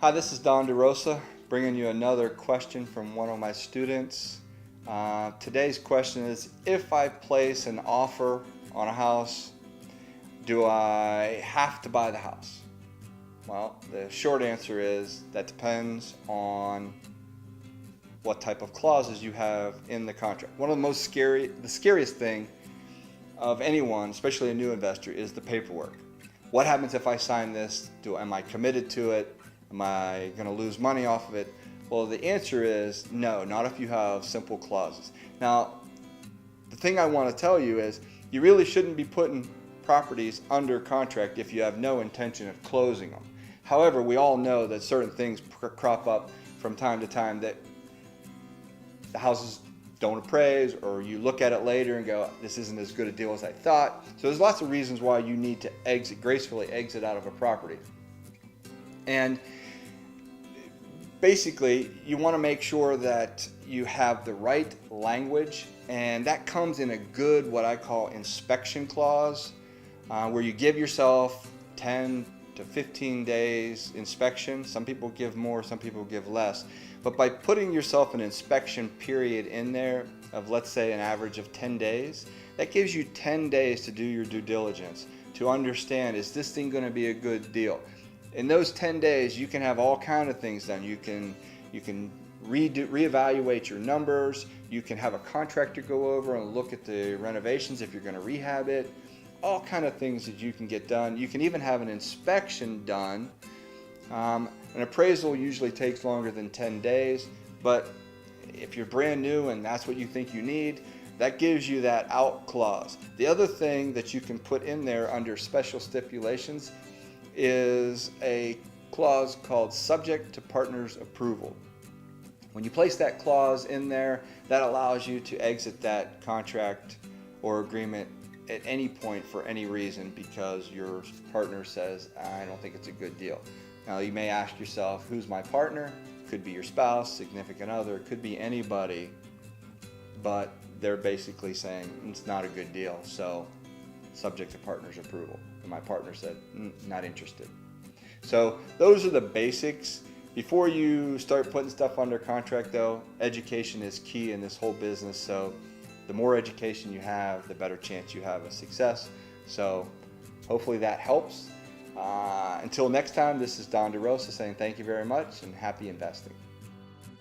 Hi, this is DeRosa, bringing you another question from one of my students. Today's question is, if I place an offer on a house, do I have to buy the house? Well, the short answer is that depends on what type of clauses you have in the contract. One of the scariest thing of anyone, especially a new investor, is the paperwork. What happens if I sign this? Am I committed to it? Am I going to lose money off of it? Well, the answer is no, not if you have simple clauses. Now, the thing I want to tell you is you really shouldn't be putting properties under contract if you have no intention of closing them. However, we all know that certain things crop up from time to time that the houses don't appraise, or you look at it later and go, this isn't as good a deal as I thought. So there's lots of reasons why you need to gracefully exit out of a property. And basically, you want to make sure that you have the right language, and that comes in a good, what I call, inspection clause, where you give yourself 10 to 15 days inspection. Some people give more, some people give less. But by putting yourself an inspection period in there of, let's say, an average of 10 days, that gives you 10 days to do your due diligence, to understand, is this thing going to be a good deal? In those 10 days, you can have all kinds of things done. You can reevaluate your numbers. You can have a contractor go over and look at the renovations if you're going to rehab it. All kind of things that you can get done. You can even have an inspection done. An appraisal usually takes longer than 10 days, but if you're brand new and that's what you think you need, that gives you that out clause. The other thing that you can put in there under special stipulations is a clause called subject to partner's approval. When you place that clause in there, that allows you to exit that contract or agreement at any point for any reason because your partner says, I don't think it's a good deal. Now, you may ask yourself, who's my partner? Could be your spouse, significant other, could be anybody, but they're basically saying it's not a good deal, so subject to partner's approval. And my partner said, not interested. So those are the basics. Before you start putting stuff under contract, though, education is key in this whole business. So the more education you have, the better chance you have of success. So hopefully that helps. Until next time, this is DeRosa saying thank you very much and happy investing.